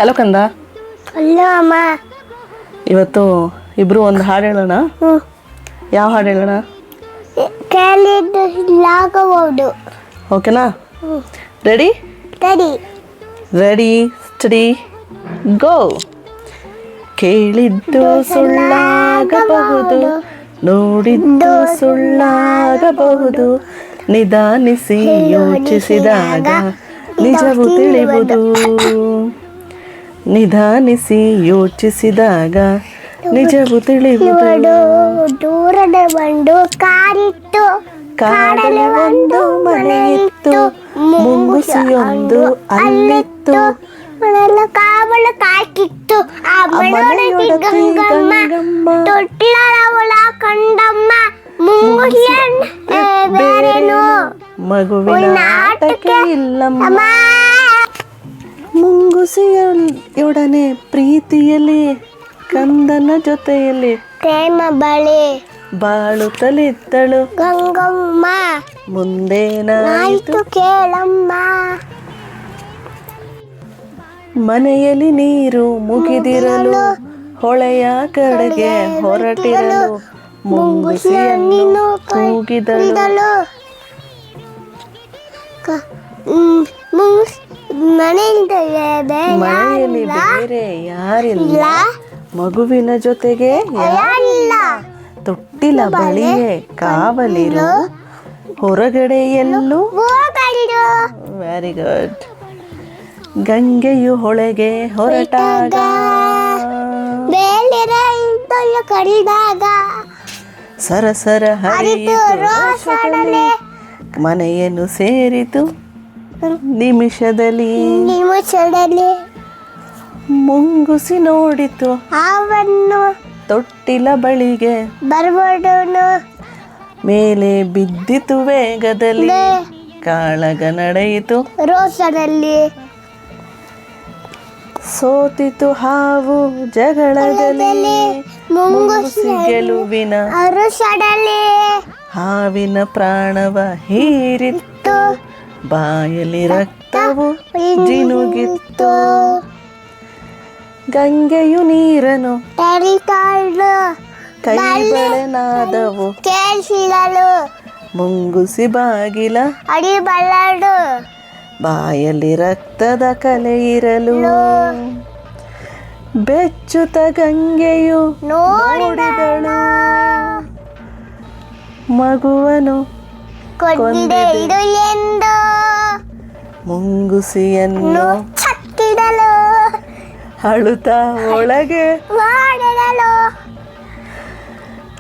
Hello ಕಂದ. ಅಲ್ಲ ಅಮ್ಮ. ಇವತ್ತು ಇಬ್ರು ಒಂದು ಹಾಡು ಹೇಳೋಣ. ಯಾವ ಹಾಡು ಹೇಳೋಣ? ಕೇಳಿದ್ದು ಲಾಗಬಹುದು. ಓಕೆನಾ? ರೆಡಿ ರೆಡಿ ರೆಡಿ ಸ್ಟಡಿ ಗೋ. ಕೇಳಿದ್ದು ಸುಳ್ಳಾಗಬಹುದು, ನೋಡಿದ್ದು ಸುಳ್ಳಾಗಬಹುದು, ನಿಧಾನಿಸಿ ಯೋಚಿಸಿದಾಗ ನಿಜವು ತಿಳಿಯುವುದು. ನಿಧಾನಿಸಿ ಯೋಚಿಸಿದಾಗ ನಿಜವು ತಿಳಿಯುವುದು. ದೂರದ ಒಂದು ಕಾರಿತ್ತು, ಕಾಡಲೆ ಒಂದು ಮನೆಯಿತ್ತು, ಮುಂಗುಸಿಯೊಂದು ಅಲ್ಲಿತ್ತು, ಮನೆಯಲ್ಲ ಕಾವಲ ಕಾಯ್ತಿತ್ತು. ಆ ಮನೆಯೊಳಗೆ ಗಂಗಮ್ಮ, ತೊಟ್ಟಿಲವಳ ಕಂಡಮ್ಮ, ಮುಂಗುಸಿಯನ್ನ ಬೇರೇನು ಮಗುವಿನ ಆಟಕ್ಕೆ ಇಲ್ಲಮ್ಮ. ಮುಂಗುಸಿಯೊಡನೆ ಪ್ರೀತಿಯಲ್ಲಿ, ಕಂದನ ಜೊತೆಯಲ್ಲಿ ಪ್ರೇಮ ಬಳಿ ಬಾಳುತ್ತಲಿದ್ದಳು ಗಂಗಮ್ಮ. ಮುಂದೇನಾಯಿತು ಕೇಳಮ್ಮ. ಮನೆಯಲ್ಲಿ ನೀರು ಮುಗಿದಿರಲು, ಹೊಳೆಯ ಕಡೆಗೆ ಹೊರಟಿರಲು, ಮುಂಗುಸಿಯನ್ನು ಕೂಗಿದಳು. ಮನೆಯಲ್ಲಿ ಬೇರೆ ಯಾರಿಲ್ಲ, ಮಗುವಿನ ಜೊತೆಗೆ ಯಾರಿಲ್ಲ, ತೊಟ್ಟಿಲ ಬಳಿಯೇ ಕಾವಲಿರು, ಹೊರಗಡೆ ಎಲ್ಲೂ. Very good. ಗಂಗೆಯು ಹೊಳೆಗೆ ಹೊರಟಾಗ, ಕಡಿದಾಗ ಸರಸರ ಹರಿಯಿತು, ಮನೆಯನ್ನು ಸೇರಿತು ನಿಮಿಷದಲ್ಲಿ. ಮುಂಗುಸಿ ನೋಡಿತು ಅವನ್ನು ತೊಟ್ಟಿಲ ಬಳಿಗೆ ಬರ್ಬೋದನು. ಮೇಲೆ ಬಿದ್ದಿತು ವೇಗದಲ್ಲಿ, ಕಾಳಗ ನಡೆಯಿತು ರೋಷದಲ್ಲಿ. ಸೋತಿತು ಹಾವು ಜಗಳದಲ್ಲಿ, ಮುಂಗುಸಿ ಗೆಲುವಿನ ಅರುಷದಲ್ಲಿ. ಹಾವಿನ ಪ್ರಾಣವ ಹೀರಿತ್ತು, ಬಾಯಲ್ಲಿ ರಕ್ತವು ಜಿನುಗಿತ್ತು. ಗಂಗೆಯು ನೀರನು ತರಿತಾಳು, ಕೈ ಬಳೆನಾದವು ಕೇಳಿಸಿದಳು. ಮುಂಗುಸಿ ಬಾಗಿಲ ಅಡಿಬಲ್ಲಡು, ಬಾಯಲ್ಲಿ ರಕ್ತದ ಕಲೆ ಇರಲು. ಬೆಚ್ಚುತ ಗಂಗೆಯು ನೋಡಿದಳು, ಮಗುವನು ಕೊಂದಿದಳು ಎಂದು. ಮುಂಗುಸಿಯನ್ನು ಚಕ್ಕಿದಳು, ಅಳುತ್ತಾ ಒಳಗೆ ಮಾಡಿದಳು.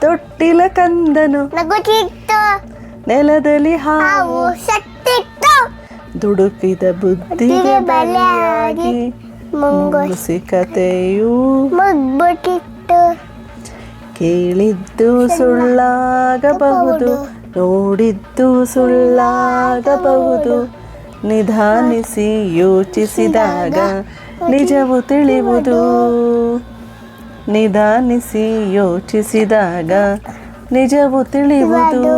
ತೊಟ್ಟಿಲ ಕಂದನು ನಗುತ್ತಿತ್ತು, ನೆಲದಲ್ಲಿ ಹಾವು ಹಾವು ಸತ್ತಿತ್ತು. ದುಡುಕಿದ ಬುದ್ಧಿಗೆ ಬಲಿಯಾಗಿ ಮುಂಗುಸಿ ಕಥೆಯು ಮುಗ್ಬಿಟ್ಟಿತ್ತು. ಕೇಳಿದ್ದು ಸುಳ್ಳಾಗಬಹುದು, ನೋಡಿದ್ದು ಸುಳ್ಳಾಗಬಹುದು, ನಿಧಾನಿಸಿ ಯೋಚಿಸಿದಾಗ ನಿಜವು ತಿಳಿಯುವುದು. ನಿಧಾನಿಸಿ ಯೋಚಿಸಿದಾಗ ನಿಜವು ತಿಳಿಯುವುದು.